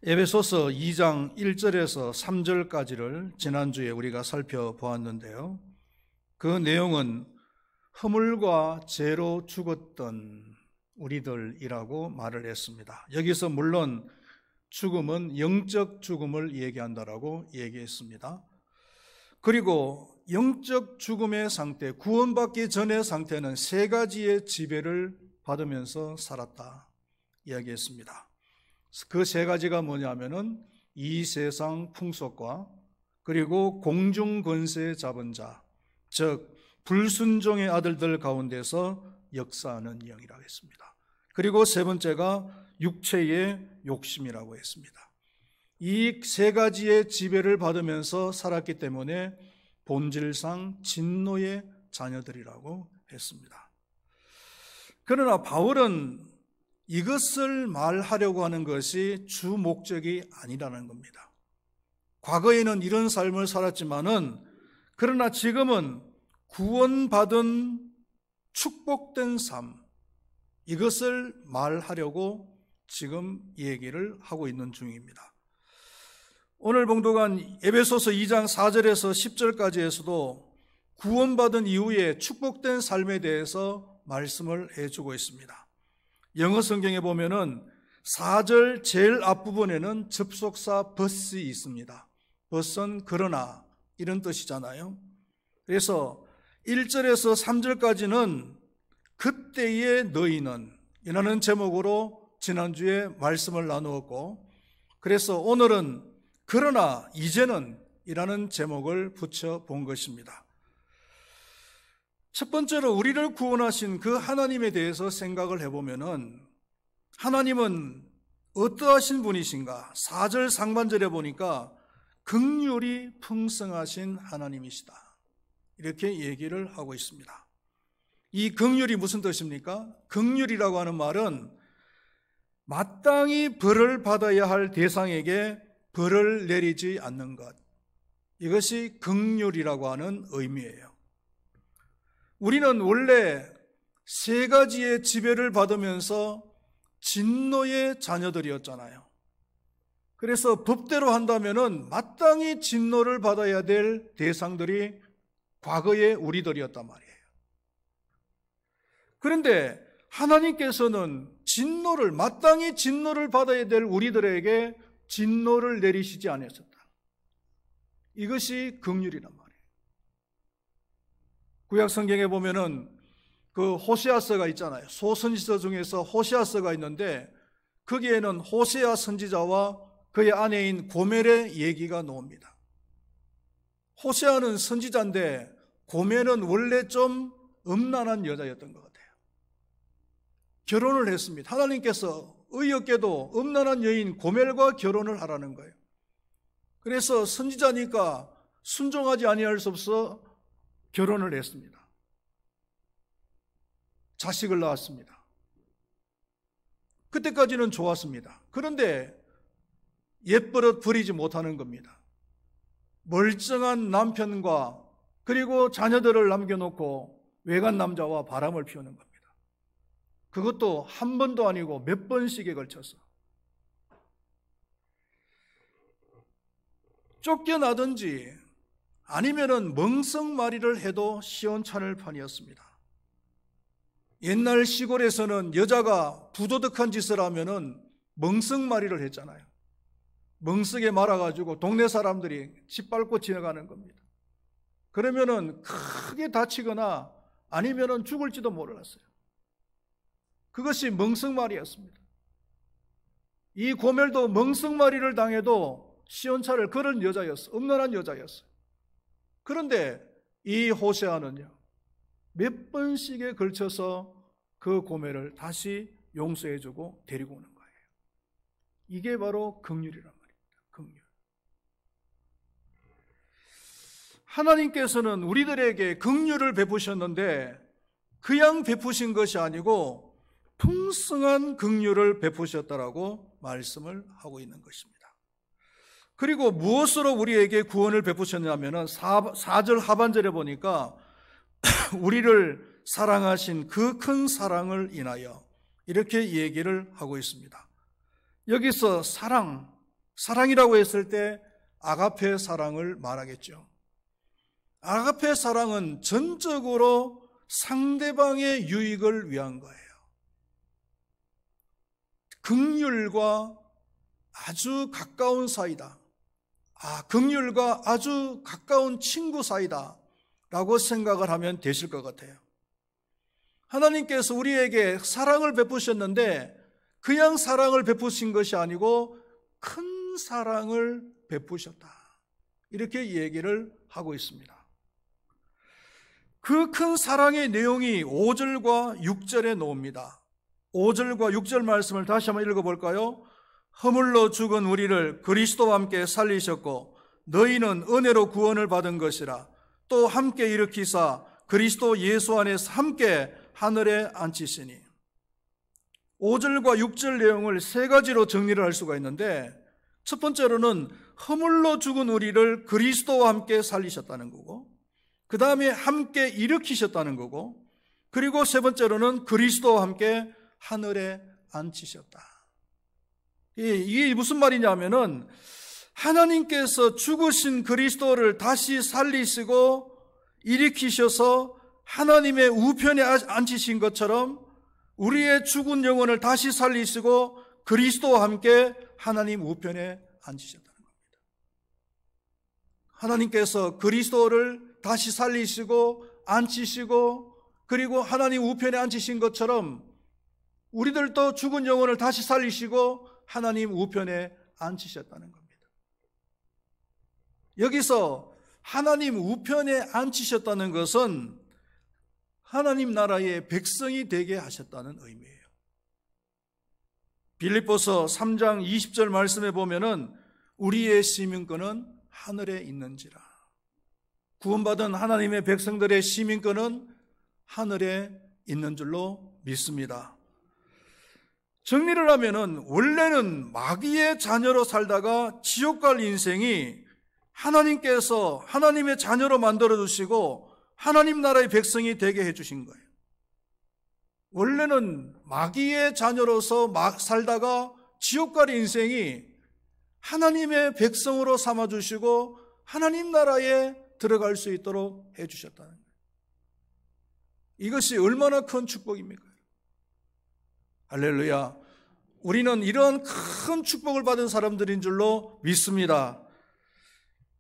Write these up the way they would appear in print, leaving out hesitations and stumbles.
에베소서 2장 1절에서 3절까지를 지난주에 우리가 살펴보았는데요. 그 내용은 허물과 죄로 죽었던 우리들이라고 말을 했습니다. 여기서 물론 죽음은 영적 죽음을 얘기한다라고 얘기했습니다. 그리고 영적 죽음의 상태, 구원받기 전의 상태는 세 가지의 지배를 받으면서 살았다 이야기했습니다. 그 세 가지가 뭐냐면은 이 세상 풍속과 그리고 공중 권세 잡은 자, 즉 불순종의 아들들 가운데서 역사하는 영이라고 했습니다. 그리고 세 번째가 육체의 욕심이라고 했습니다. 이 세 가지의 지배를 받으면서 살았기 때문에 본질상 진노의 자녀들이라고 했습니다. 그러나 바울은 이것을 말하려고 하는 것이 주 목적이 아니라는 겁니다. 과거에는 이런 삶을 살았지만은 그러나 지금은 구원받은 축복된 삶, 이것을 말하려고 지금 얘기를 하고 있는 중입니다. 오늘 봉독한 에베소서 2장 4절에서 10절까지에서도 구원받은 이후에 축복된 삶에 대해서 말씀을 해주고 있습니다. 영어 성경에 보면은 4절 제일 앞부분에는 접속사 but이 있습니다. but은 그러나 이런 뜻이잖아요. 그래서 1절에서 3절까지는 그때의 너희는 이라는 제목으로 지난주에 말씀을 나누었고, 그래서 오늘은 그러나 이제는 이라는 제목을 붙여본 것입니다. 첫 번째로 우리를 구원하신 그 하나님에 대해서 생각을 해보면은 하나님은 어떠하신 분이신가? 4절 상반절에 보니까 긍휼이 풍성하신 하나님이시다, 이렇게 얘기를 하고 있습니다. 이 긍휼이 무슨 뜻입니까? 긍휼이라고 하는 말은 마땅히 벌을 받아야 할 대상에게 벌을 내리지 않는 것, 이것이 긍휼이라고 하는 의미예요. 우리는 원래 세 가지의 지배를 받으면서 진노의 자녀들이었잖아요. 그래서 법대로 한다면은 마땅히 진노를 받아야 될 대상들이 과거의 우리들이었단 말이에요. 그런데 하나님께서는 마땅히 진노를 받아야 될 우리들에게 진노를 내리시지 않으셨다. 이것이 긍휼이란 말이에요. 구약 성경에 보면은 그 호세아서가 있잖아요. 소선지서 중에서 호세아서가 있는데 거기에는 호세아 선지자와 그의 아내인 고멜의 얘기가 나옵니다. 호세아는 선지자인데 고멜은 원래 좀 음란한 여자였던 것 같아요. 결혼을 했습니다. 하나님께서 의롭게도 음란한 여인 고멜과 결혼을 하라는 거예요. 그래서 선지자니까 순종하지 아니할 수 없어 결혼을 했습니다. 자식을 낳았습니다. 그때까지는 좋았습니다. 그런데 옛버릇 버리지 못하는 겁니다. 멀쩡한 남편과 그리고 자녀들을 남겨놓고 외간 남자와 바람을 피우는 겁니다. 그것도 한 번도 아니고 몇 번씩에 걸쳐서. 쫓겨나든지 아니면은 멍석마리를 해도 시원찮을 판이었습니다. 옛날 시골에서는 여자가 부도덕한 짓을 하면은 멍석마리를 했잖아요. 멍석에 말아가지고 동네 사람들이 짓밟고 지나가는 겁니다. 그러면은 크게 다치거나 아니면은 죽을지도 몰랐어요. 그것이 멍석마리였습니다. 이 고멜도 멍석마리를 당해도 시원찮을 그런 여자였어. 음란한 여자였어요. 그런데 이 호세아는요, 몇 번씩에 걸쳐서 그 고멜을 다시 용서해주고 데리고 오는 거예요. 이게 바로 긍휼이란 말입니다. 긍휼. 하나님께서는 우리들에게 긍휼을 베푸셨는데 그냥 베푸신 것이 아니고 풍성한 긍휼을 베푸셨다라고 말씀을 하고 있는 것입니다. 그리고 무엇으로 우리에게 구원을 베푸셨냐면은 4절 하반절에 보니까 우리를 사랑하신 그 큰 사랑을 인하여 이렇게 얘기를 하고 있습니다. 여기서 사랑, 사랑이라고 했을 때 아가페 사랑을 말하겠죠. 아가페 사랑은 전적으로 상대방의 유익을 위한 거예요. 긍휼과 아주 가까운 사이다. 긍휼과 아주 가까운 친구 사이다 라고 생각을 하면 되실 것 같아요. 하나님께서 우리에게 사랑을 베푸셨는데 그냥 사랑을 베푸신 것이 아니고 큰 사랑을 베푸셨다, 이렇게 얘기를 하고 있습니다. 그 큰 사랑의 내용이 5절과 6절에 나옵니다. 5절과 6절 말씀을 다시 한번 읽어볼까요? 허물로 죽은 우리를 그리스도와 함께 살리셨고 너희는 은혜로 구원을 받은 것이라. 또 함께 일으키사 그리스도 예수 안에서 함께 하늘에 앉히시니. 5절과 6절 내용을 세 가지로 정리를 할 수가 있는데, 첫 번째로는 허물로 죽은 우리를 그리스도와 함께 살리셨다는 거고, 그 다음에 함께 일으키셨다는 거고, 그리고 세 번째로는 그리스도와 함께 하늘에 앉히셨다. 이게 무슨 말이냐면은 하나님께서 죽으신 그리스도를 다시 살리시고 일으키셔서 하나님의 우편에 앉히신 것처럼 우리의 죽은 영혼을 다시 살리시고 그리스도와 함께 하나님 우편에 앉히셨다는 겁니다. 하나님께서 그리스도를 다시 살리시고 앉히시고 그리고 하나님 우편에 앉히신 것처럼 우리들도 죽은 영혼을 다시 살리시고 하나님 우편에 앉히셨다는 겁니다. 여기서 하나님 우편에 앉히셨다는 것은 하나님 나라의 백성이 되게 하셨다는 의미예요. 빌립보서 3장 20절 말씀에 보면은 우리의 시민권은 하늘에 있는지라. 구원받은 하나님의 백성들의 시민권은 하늘에 있는 줄로 믿습니다. 정리를 하면은 원래는 마귀의 자녀로 살다가 지옥 갈 인생이 하나님께서 하나님의 자녀로 만들어 주시고 하나님 나라의 백성이 되게 해 주신 거예요. 원래는 마귀의 자녀로서 살다가 지옥 갈 인생이 하나님의 백성으로 삼아 주시고 하나님 나라에 들어갈 수 있도록 해 주셨다는 거예요. 이것이 얼마나 큰 축복입니까? 할렐루야. 우리는 이런 큰 축복을 받은 사람들인 줄로 믿습니다.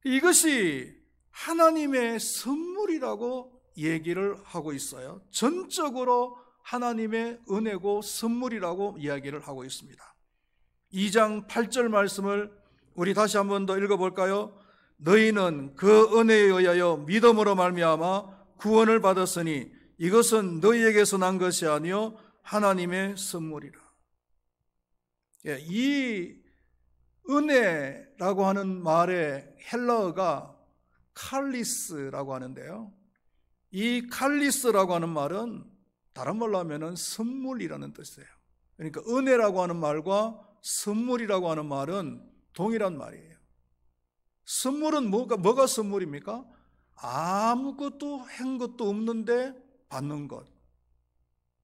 이것이 하나님의 선물이라고 얘기를 하고 있어요. 전적으로 하나님의 은혜고 선물이라고 이야기를 하고 있습니다. 2장 8절 말씀을 우리 다시 한 번 더 읽어볼까요? 너희는 그 은혜에 의하여 믿음으로 말미암아 구원을 받았으니 이것은 너희에게서 난 것이 아니요 하나님의 선물이라. 이 은혜라고 하는 말의 헬라어가 칼리스라고 하는데요, 이 칼리스라고 하는 말은 다른 말로 하면은 선물이라는 뜻이에요. 그러니까 은혜라고 하는 말과 선물이라고 하는 말은 동일한 말이에요. 선물은 뭐가 선물입니까? 아무것도 한 것도 없는데 받는 것,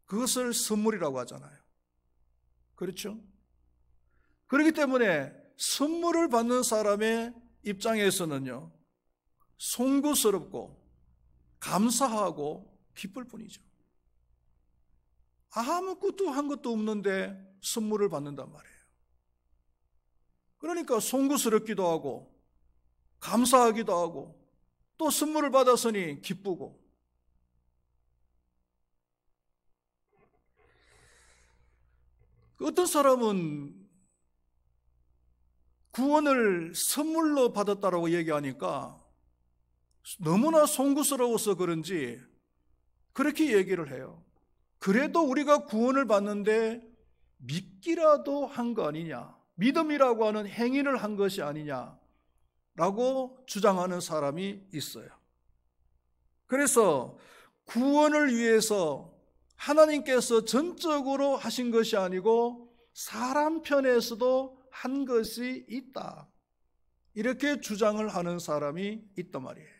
그것을 선물이라고 하잖아요. 그렇죠? 그렇기 때문에 선물을 받는 사람의 입장에서는요, 송구스럽고 감사하고 기쁠 뿐이죠. 아무것도 한 것도 없는데 선물을 받는단 말이에요. 그러니까 송구스럽기도 하고 감사하기도 하고 또 선물을 받았으니 기쁘고. 어떤 사람은 구원을 선물로 받았다라고 얘기하니까 너무나 송구스러워서 그런지 그렇게 얘기를 해요. 그래도 우리가 구원을 받는데 믿기라도 한 거 아니냐, 믿음이라고 하는 행위를 한 것이 아니냐라고 주장하는 사람이 있어요. 그래서 구원을 위해서 하나님께서 전적으로 하신 것이 아니고 사람 편에서도 한 것이 있다, 이렇게 주장을 하는 사람이 있단 말이에요.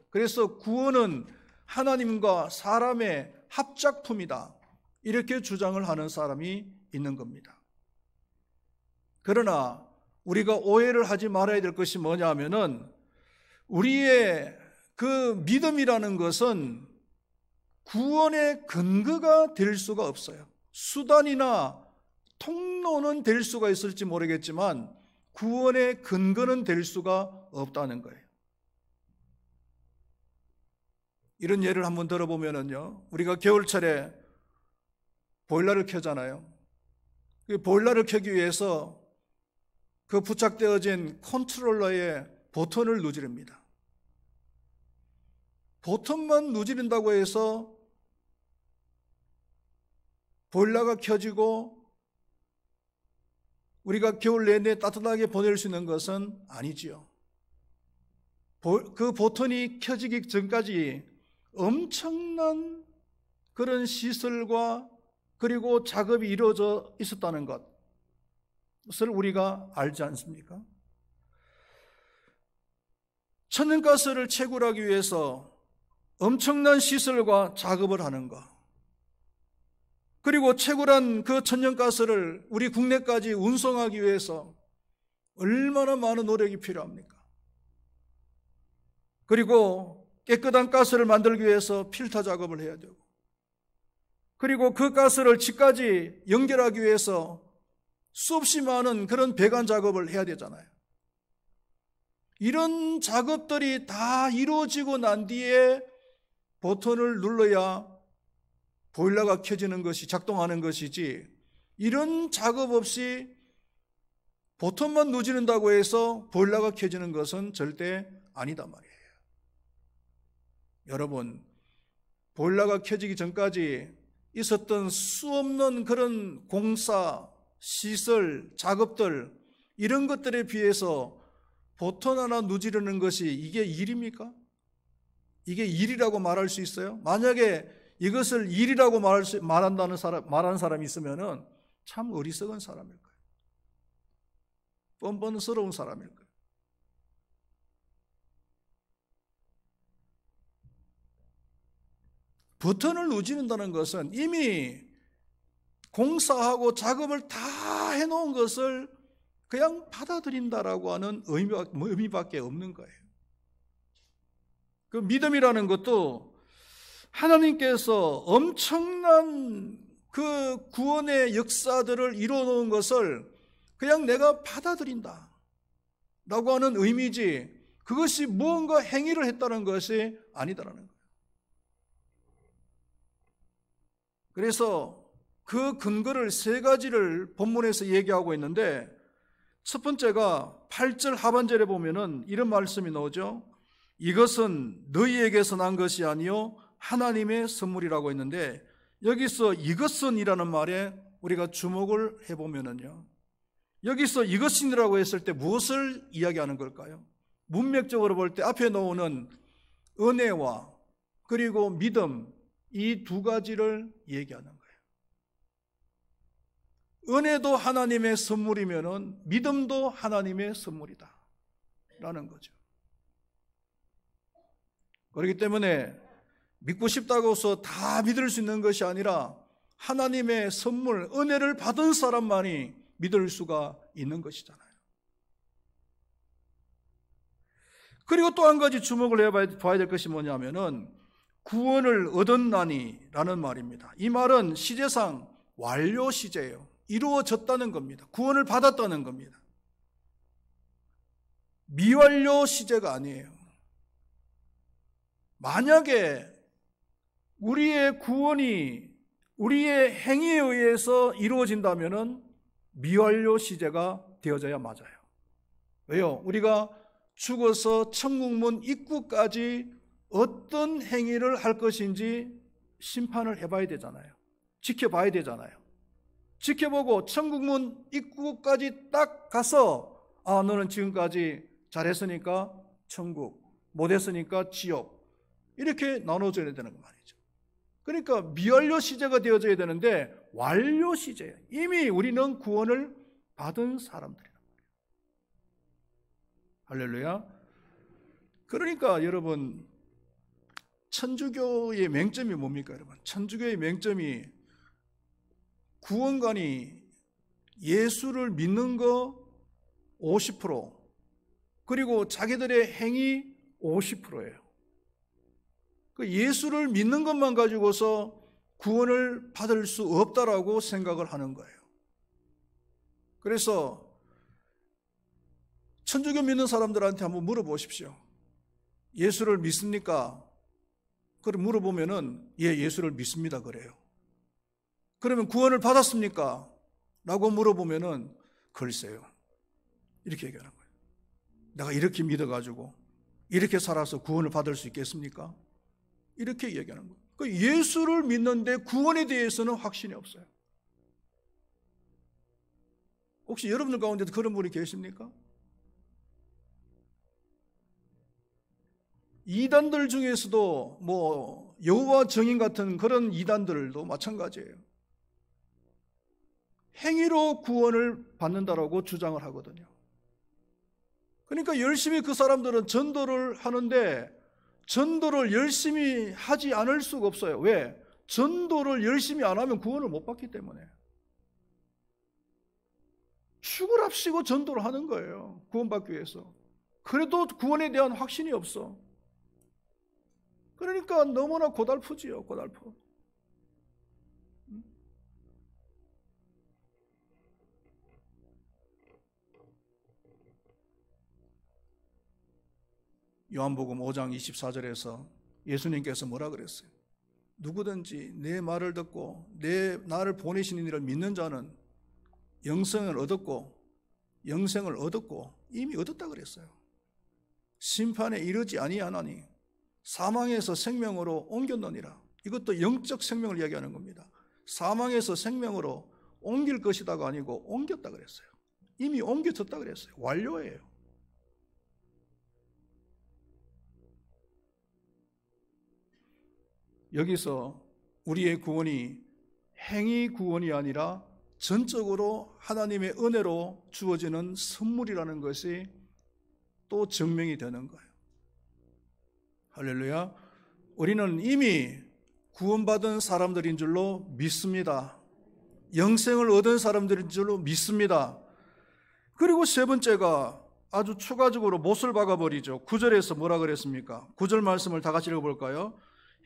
그래서 구원은 하나님과 사람의 합작품이다, 이렇게 주장을 하는 사람이 있는 겁니다. 그러나 우리가 오해를 하지 말아야 될 것이 뭐냐 하면은 우리의 그 믿음이라는 것은 구원의 근거가 될 수가 없어요. 수단이나 통로는 될 수가 있을지 모르겠지만 구원의 근거는 될 수가 없다는 거예요. 이런 예를 한번 들어보면은요, 우리가 겨울철에 보일러를 켜잖아요. 그 보일러를 켜기 위해서 그 부착되어진 컨트롤러의 버튼을 누르립니다. 버튼만 누른다고 해서 보일러가 켜지고 우리가 겨울 내내 따뜻하게 보낼 수 있는 것은 아니지요. 그 버튼이 켜지기 전까지 엄청난 그런 시설과 그리고 작업이 이루어져 있었다는 것을 우리가 알지 않습니까? 천연가스를 채굴하기 위해서 엄청난 시설과 작업을 하는 것, 그리고 채굴한 그 천연가스를 우리 국내까지 운송하기 위해서 얼마나 많은 노력이 필요합니까? 그리고 깨끗한 가스를 만들기 위해서 필터 작업을 해야 되고, 그리고 그 가스를 집까지 연결하기 위해서 수없이 많은 그런 배관 작업을 해야 되잖아요. 이런 작업들이 다 이루어지고 난 뒤에 버튼을 눌러야 보일러가 켜지는 것이, 작동하는 것이지, 이런 작업 없이 버튼만 누른다고 해서 보일러가 켜지는 것은 절대 아니다 말이에요. 여러분, 보일러가 켜지기 전까지 있었던 수없는 그런 공사, 시설, 작업들, 이런 것들에 비해서 버튼 하나 누르는 것이 이게 일입니까? 이게 일이라고 말할 수 있어요? 만약에 이것을 일이라고 말하는 사람이 있으면은 참 어리석은 사람일 거예요. 뻔뻔스러운 사람일 거예요. 버튼을 누른다는 것은 이미 공사하고 작업을 다 해놓은 것을 그냥 받아들인다라고 하는 의미밖에 없는 거예요. 그 믿음이라는 것도 하나님께서 엄청난 그 구원의 역사들을 이루어놓은 것을 그냥 내가 받아들인다 라고 하는 의미지, 그것이 무언가 행위를 했다는 것이 아니다라는 거예요. 그래서 그 근거를 세 가지를 본문에서 얘기하고 있는데, 첫 번째가 8절 하반절에 보면은 이런 말씀이 나오죠. 이것은 너희에게서 난 것이 아니요 하나님의 선물이라고 했는데, 여기서 이것은 이라는 말에 우리가 주목을 해보면은요, 여기서 이것이라고 했을 때 무엇을 이야기하는 걸까요? 문맥적으로 볼 때 앞에 나오는 은혜와 그리고 믿음, 이 두 가지를 얘기하는 거예요. 은혜도 하나님의 선물이면은 믿음도 하나님의 선물이다 라는 거죠. 그렇기 때문에 믿고 싶다고 해서 다 믿을 수 있는 것이 아니라 하나님의 선물, 은혜를 받은 사람만이 믿을 수가 있는 것이잖아요. 그리고 또 한 가지 주목을 해봐야 될 것이 뭐냐면은 구원을 얻었나니 라는 말입니다. 이 말은 시제상 완료 시제예요. 이루어졌다는 겁니다. 구원을 받았다는 겁니다. 미완료 시제가 아니에요. 만약에 우리의 구원이 우리의 행위에 의해서 이루어진다면 미완료 시제가 되어져야 맞아요. 왜요? 우리가 죽어서 천국문 입구까지 어떤 행위를 할 것인지 심판을 해봐야 되잖아요. 지켜봐야 되잖아요. 지켜보고 천국문 입구까지 딱 가서 너는 지금까지 잘했으니까 천국, 못했으니까 지옥, 이렇게 나눠줘야 되는 거 말이죠. 그러니까 미완료 시제가 되어져야 되는데 완료 시제예요. 이미 우리는 구원을 받은 사람들이란 말이에요. 할렐루야. 그러니까 여러분, 천주교의 맹점이 뭡니까 여러분? 천주교의 맹점이 구원관이 예수를 믿는 거, 50%, 그리고 자기들의 행위 50%예요. 그 예수를 믿는 것만 가지고서 구원을 받을 수 없다라고 생각을 하는 거예요. 그래서 천주교 믿는 사람들한테 한번 물어보십시오. 예수를 믿습니까? 그럼 물어보면은 예, 예수를 믿습니다 그래요. 그러면 구원을 받았습니까? 라고 물어보면은 글쎄요. 이렇게 얘기하는 거예요. 내가 이렇게 믿어가지고 이렇게 살아서 구원을 받을 수 있겠습니까? 이렇게 얘기하는 거예요. 그 예수를 믿는데 구원에 대해서는 확신이 없어요. 혹시 여러분들 가운데도 그런 분이 계십니까? 이단들 중에서도 뭐 여호와 증인 같은 그런 이단들도 마찬가지예요. 행위로 구원을 받는다라고 주장을 하거든요. 그러니까 열심히 그 사람들은 전도를 하는데 전도를 열심히 하지 않을 수가 없어요. 왜? 전도를 열심히 안 하면 구원을 못 받기 때문에. 축을 합시고 전도를 하는 거예요. 구원받기 위해서. 그래도 구원에 대한 확신이 없어. 그러니까 너무나 고달프지요. 고달프. 요한복음 5장 24절에서 예수님께서 뭐라 그랬어요? 누구든지 내 말을 듣고 나를 보내신 이를 믿는 자는 영생을 얻었고 이미 얻었다 그랬어요. 심판에 이르지 아니하나니 사망에서 생명으로 옮겼느니라. 이것도 영적 생명을 이야기하는 겁니다. 사망에서 생명으로 옮길 것이다가 아니고 옮겼다 그랬어요. 이미 옮겨졌다 그랬어요. 완료예요. 여기서 우리의 구원이 행위 구원이 아니라 전적으로 하나님의 은혜로 주어지는 선물이라는 것이 또 증명이 되는 거예요. 할렐루야. 우리는 이미 구원받은 사람들인 줄로 믿습니다. 영생을 얻은 사람들인 줄로 믿습니다. 그리고 세 번째가 아주 추가적으로 못을 박아버리죠. 9절에서 뭐라 그랬습니까? 9절 말씀을 다 같이 읽어볼까요?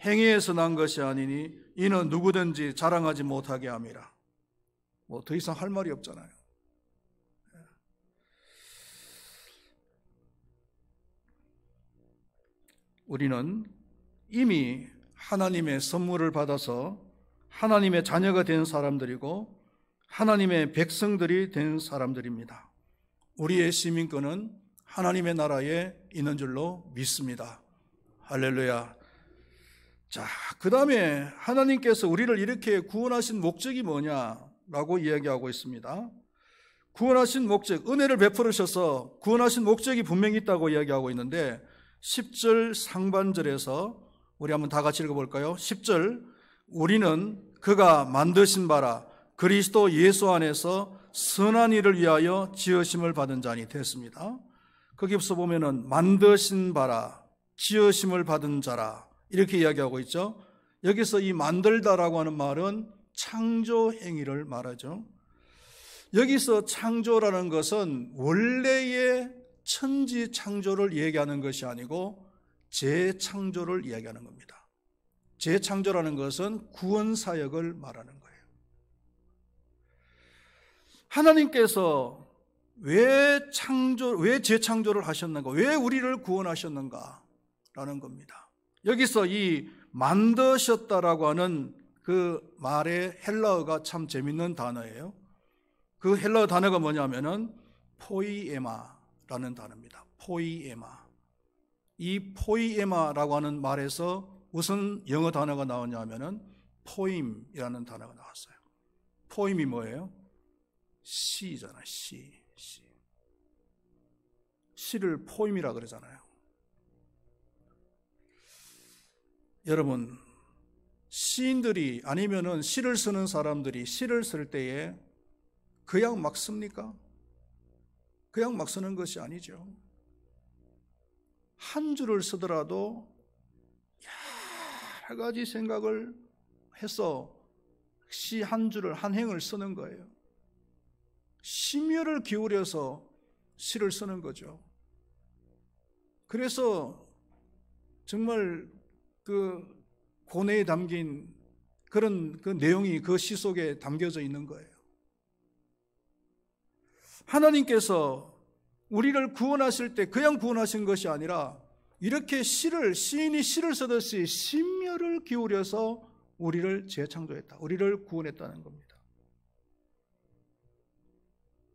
행위에서 난 것이 아니니 이는 누구든지 자랑하지 못하게 함이라. 뭐 더 이상 할 말이 없잖아요. 우리는 이미 하나님의 선물을 받아서 하나님의 자녀가 된 사람들이고 하나님의 백성들이 된 사람들입니다. 우리의 시민권은 하나님의 나라에 있는 줄로 믿습니다. 할렐루야. 자, 그 다음에 하나님께서 우리를 이렇게 구원하신 목적이 뭐냐라고 이야기하고 있습니다. 구원하신 목적, 은혜를 베풀으셔서 구원하신 목적이 분명히 있다고 이야기하고 있는데 10절 상반절에서 우리 한번 다 같이 읽어볼까요? 10절, 우리는 그가 만드신 바라 그리스도 예수 안에서 선한 일을 위하여 지으심을 받은 자니 됐습니다. 거기서 보면은 만드신 바라, 지으심을 받은 자라 이렇게 이야기하고 있죠. 여기서 이 만들다라고 하는 말은 창조 행위를 말하죠. 여기서 창조라는 것은 원래의 천지 창조를 얘기하는 것이 아니고 재창조를 이야기하는 겁니다. 재창조라는 것은 구원 사역을 말하는 거예요. 하나님께서 왜 재창조를 하셨는가? 왜 우리를 구원하셨는가라는 겁니다. 여기서 이 만드셨다라고 하는 그 말의 헬라어가 참 재밌는 단어예요. 그 헬라어 단어가 뭐냐면은 포이에마라는 단어입니다. 포이에마. 이 포이에마라고 하는 말에서 무슨 영어 단어가 나오냐면은 포임이라는 단어가 나왔어요. 포임이 뭐예요? 시잖아요. 시. 시를 포임이라 그러잖아요. 여러분, 시인들이 아니면은 시를 쓰는 사람들이 시를 쓸 때에 그냥 막 씁니까? 그냥 막 쓰는 것이 아니죠. 한 줄을 쓰더라도 여러 가지 생각을 해서 시 한 줄을 한 행을 쓰는 거예요. 심혈을 기울여서 시를 쓰는 거죠. 그래서 정말 그 고뇌에 담긴 그런 그 내용이 그 시 속에 담겨져 있는 거예요. 하나님께서 우리를 구원하실 때 그냥 구원하신 것이 아니라 이렇게 시인이 시를 쓰듯이 심혈을 기울여서 우리를 재창조했다. 우리를 구원했다는 겁니다.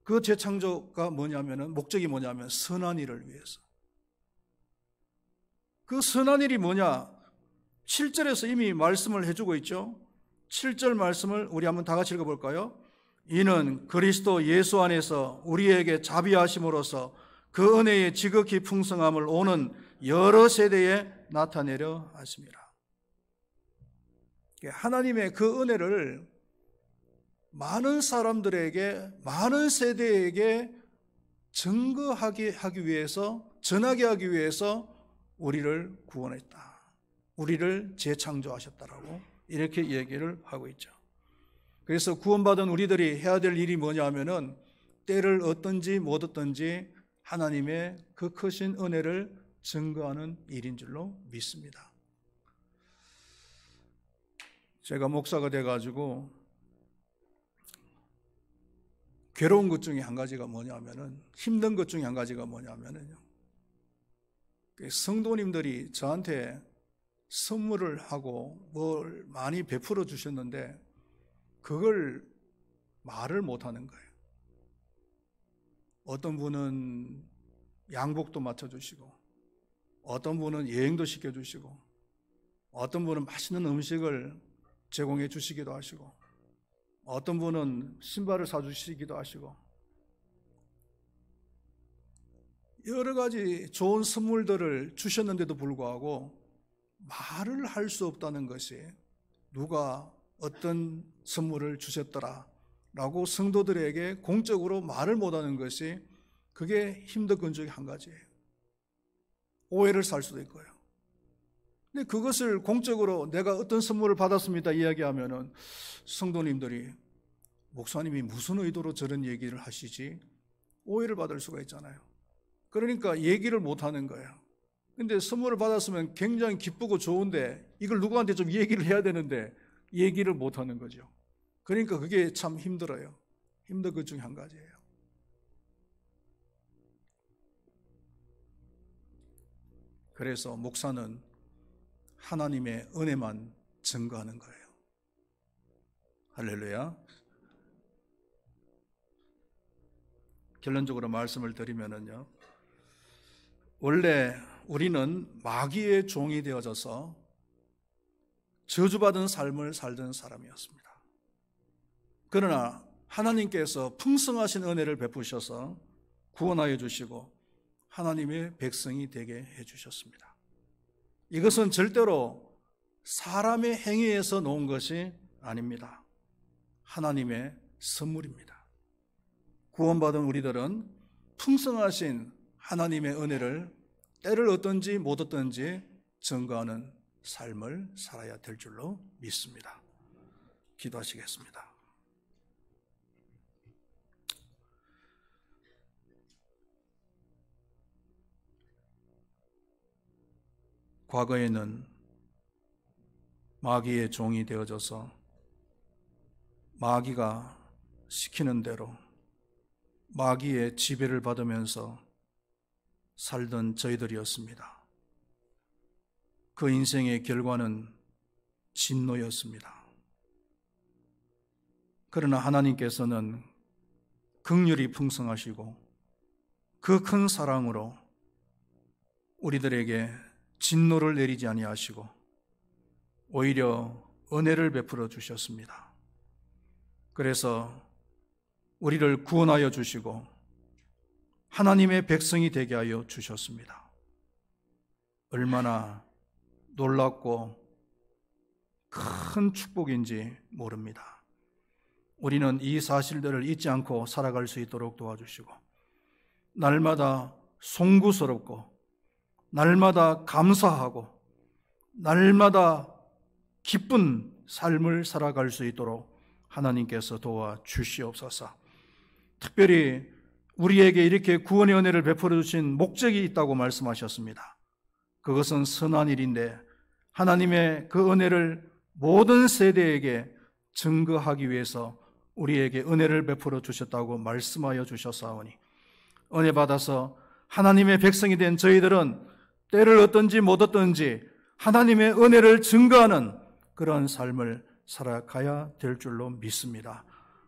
그 재창조가 뭐냐면은, 목적이 뭐냐면 선한 일을 위해서. 그 선한 일이 뭐냐? 7절에서 이미 말씀을 해주고 있죠. 7절 말씀을 우리 한번 다 같이 읽어볼까요? 이는 그리스도 예수 안에서 우리에게 자비하심으로써 그 은혜의 지극히 풍성함을 오는 여러 세대에 나타내려 하심이라. 하나님의 그 은혜를 많은 사람들에게, 많은 세대에게 증거하게 하기 위해서, 전하게 하기 위해서 우리를 구원했다. 우리를 재창조하셨다라고 이렇게 얘기를 하고 있죠. 그래서 구원받은 우리들이 해야 될 일이 뭐냐 하면은 때를 얻든지 못 얻든지 하나님의 그 크신 은혜를 증거하는 일인 줄로 믿습니다. 제가 목사가 돼가지고 괴로운 것 중에 한 가지가 뭐냐면은, 힘든 것 중에 한 가지가 뭐냐면은요, 성도님들이 저한테 선물을 하고 뭘 많이 베풀어 주셨는데 그걸 말을 못하는 거예요. 어떤 분은 양복도 맞춰주시고, 어떤 분은 여행도 시켜주시고, 어떤 분은 맛있는 음식을 제공해 주시기도 하시고, 어떤 분은 신발을 사주시기도 하시고, 여러 가지 좋은 선물들을 주셨는데도 불구하고 말을 할 수 없다는 것이, 누가 어떤 선물을 주셨더라 라고 성도들에게 공적으로 말을 못하는 것이, 그게 힘든 것 중에 한 가지예요. 오해를 살 수도 있고요. 근데 그것을 공적으로 내가 어떤 선물을 받았습니다 이야기하면은 성도님들이, 목사님이 무슨 의도로 저런 얘기를 하시지? 오해를 받을 수가 있잖아요. 그러니까 얘기를 못하는 거예요. 근데 선물을 받았으면 굉장히 기쁘고 좋은데 이걸 누구한테 좀 얘기를 해야 되는데 얘기를 못하는 거죠. 그러니까 그게 참 힘들어요. 힘든 것 중에 한 가지예요. 그래서 목사는 하나님의 은혜만 증거하는 거예요. 할렐루야. 결론적으로 말씀을 드리면은요, 원래 우리는 마귀의 종이 되어져서 저주받은 삶을 살던 사람이었습니다. 그러나 하나님께서 풍성하신 은혜를 베푸셔서 구원하여 주시고 하나님의 백성이 되게 해주셨습니다. 이것은 절대로 사람의 행위에서 놓은 것이 아닙니다. 하나님의 선물입니다. 구원받은 우리들은 풍성하신 하나님의 은혜를 때를 얻든지 못 얻든지 증거하는 삶을 살아야 될 줄로 믿습니다. 기도하시겠습니다. 과거에는 마귀의 종이 되어져서 마귀가 시키는 대로 마귀의 지배를 받으면서 살던 저희들이었습니다. 그 인생의 결과는 진노였습니다. 그러나 하나님께서는 긍휼이 풍성하시고 그 큰 사랑으로 우리들에게 진노를 내리지 아니하시고 오히려 은혜를 베풀어 주셨습니다. 그래서 우리를 구원하여 주시고 하나님의 백성이 되게 하여 주셨습니다. 얼마나 놀랍고 큰 축복인지 모릅니다. 우리는 이 사실들을 잊지 않고 살아갈 수 있도록 도와주시고 날마다 송구스럽고 날마다 감사하고 날마다 기쁜 삶을 살아갈 수 있도록 하나님께서 도와주시옵소서. 특별히 우리에게 이렇게 구원의 은혜를 베풀어 주신 목적이 있다고 말씀하셨습니다. 그것은 선한 일인데 하나님의 그 은혜를 모든 세대에게 증거하기 위해서 우리에게 은혜를 베풀어 주셨다고 말씀하여 주셨사오니 은혜 받아서 하나님의 백성이 된 저희들은 때를 얻든지 못 얻든지 하나님의 은혜를 증거하는 그런 삶을 살아가야 될 줄로 믿습니다.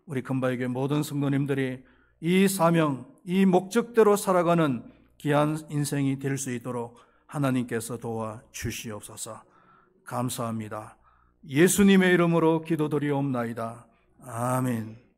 우리 금바에게 모든 성도님들이 이 사명, 이 목적대로 살아가는 귀한 인생이 될 수 있도록 하나님께서 도와 주시옵소서. 감사합니다. 예수님의 이름으로 기도드리옵나이다. 아멘.